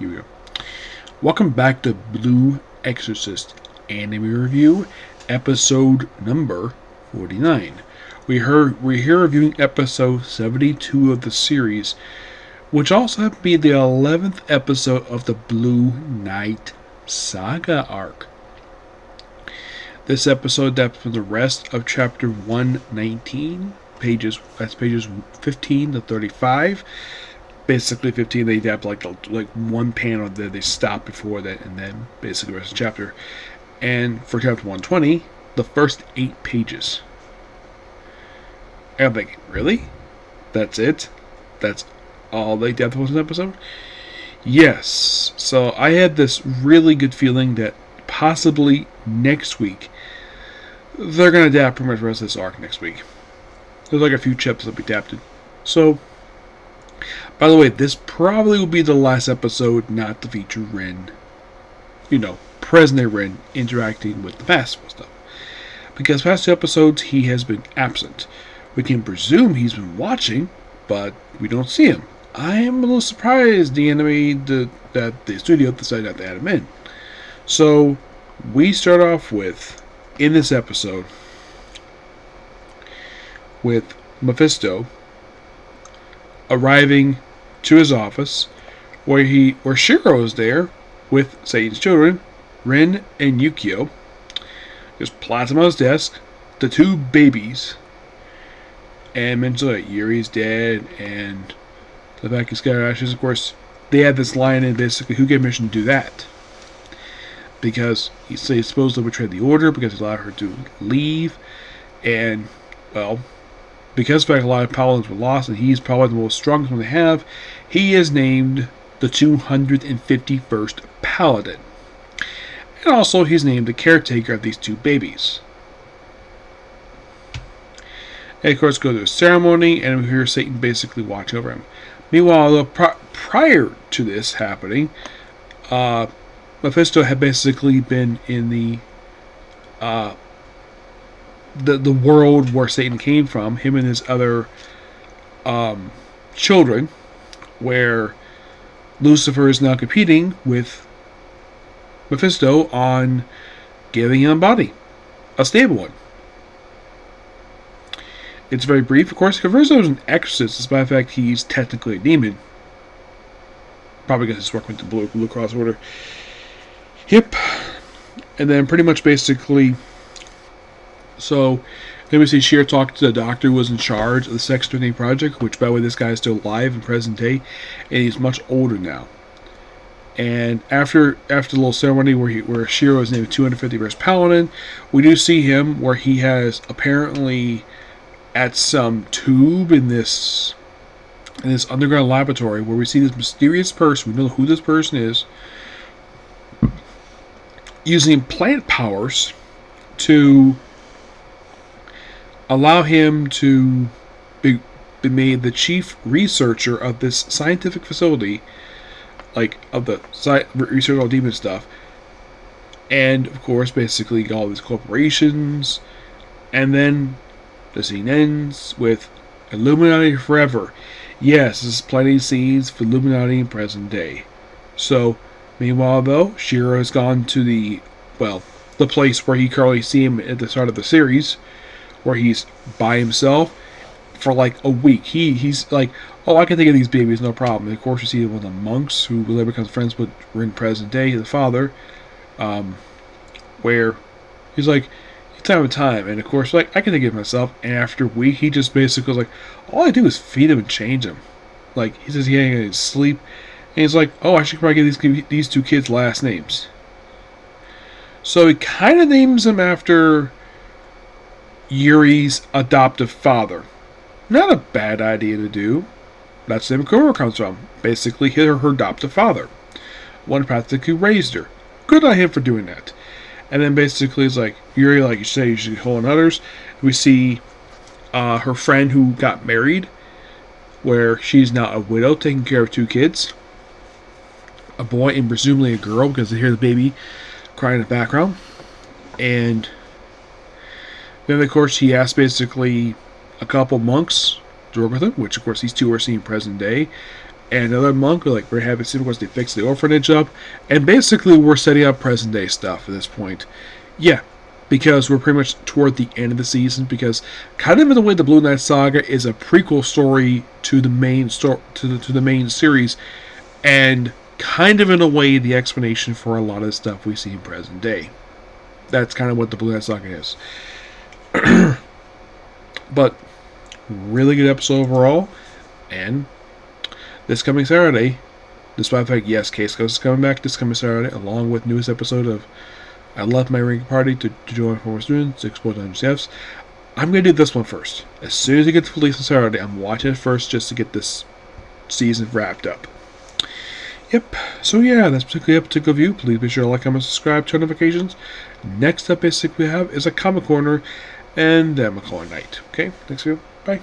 Here we go. Welcome back to Blue Exorcist Anime Review, episode number 49. We're here reviewing episode 72 of the series, which also happened to be the 11th episode of the Blue Knight Saga arc. This episode adapts from the rest of chapter 119, pages 15 to 35. Basically 15, they adapt like one panel that they stop before that, and then basically the rest of the chapter. And for chapter 120, the first 8 pages. And I'm like, really? That's it? That's all they adapt for this episode? Yes. So I had this really good feeling that possibly next week they're going to adapt pretty much the rest of this arc next week. There's like a few chapters that will be adapted. So, by the way, this probably will be the last episode not to feature Ren. Present-day Ren interacting with the past stuff. Because past 2 episodes, he has been absent. We can presume he's been watching, but we don't see him. I am a little surprised that the studio decided not to add him in. So, we start off with, in this episode, with Mephisto arriving to his office, where Shiro is there with Satan's children, Ren and Yukio. Just plots him on his desk, the 2 babies, and mentions that Yuri's dead, and the fact he's got ashes. Of course, they had this line in basically who gave permission to do that. Because he's supposed to betray the order because he allowed her to leave, and, well, because a lot of paladins were lost, and he's probably the most strongest one they have, he is named the 251st Paladin. And also, he's named the caretaker of these 2 babies. And of course, go to a ceremony, and we hear Satan basically watch over him. Meanwhile, prior to this happening, Mephisto had basically been in the world where Satan came from, him and his other children, where Lucifer is now competing with Mephisto on giving him a body, a stable one. It's very brief, of course. Mephisto is an exorcist, despite the fact he's technically a demon. Probably because he's working with the Blue Cross Order. Yep. And then pretty much basically, so then we see Shiro talk to the doctor who was in charge of the Sex Training Project, which, by the way, this guy is still alive in present day, and he's much older now. And after the little ceremony where Shiro is named 251st Paladin, we do see him where he has apparently at some tube in this underground laboratory where we see this mysterious person. We don't know who this person is, using plant powers to allow him to be made the chief researcher of this scientific facility, like of the research all demon stuff, and of course basically all these corporations. And then the scene ends with Illuminati forever. Yes, this is planting seeds for Illuminati in present day. So meanwhile, though, Shiro has gone to the place where he currently see him at the start of the series, where he's by himself for like a week. He's like, oh, I can take care of these babies, no problem. And of course, you see one of the monks who later becomes friends with in present day, the father, where he's like, time of time, and of course, like, I can take care of myself. And after a week, he just basically was like, all I do is feed him and change him. Like, he says he ain't gonna sleep, and he's like, oh, I should probably give these 2 kids last names. So he kind of names them after Yuri's adoptive father. Not a bad idea to do. That's where Kuro comes from. Basically, her adoptive father. One practically raised her. Good on him for doing that. And then basically it's like, Yuri, like you say, you should hold on others. We see her friend who got married, where she's now a widow, taking care of 2 kids. A boy and presumably a girl, because they hear the baby crying in the background. And then, of course, he asks basically a couple monks to work with him, which, of course, these 2 are seen present day. And another month, we're having sequence they fix the orphanage up, and basically we're setting up present day stuff at this point. Yeah, because we're pretty much toward the end of the season. Because kind of in the way the Blue Knight Saga is a prequel story to the main to the main series, and kind of in a way the explanation for a lot of the stuff we see in present day. That's kind of what the Blue Knight Saga is. But really good episode overall, and this coming Saturday, despite the fact, yes, Case Ghost is coming back this coming Saturday, along with newest episode of I Left My Ring Party to join former students to explore the CFs. I'm going to do this one first. As soon as it gets released on Saturday, I'm watching it first just to get this season wrapped up. Yep, so yeah, that's basically a particular view. Please be sure to like, comment, subscribe, turn notifications. Next up, basically, we have is a Comic Corner, and I'm calling night. Okay, next video, bye.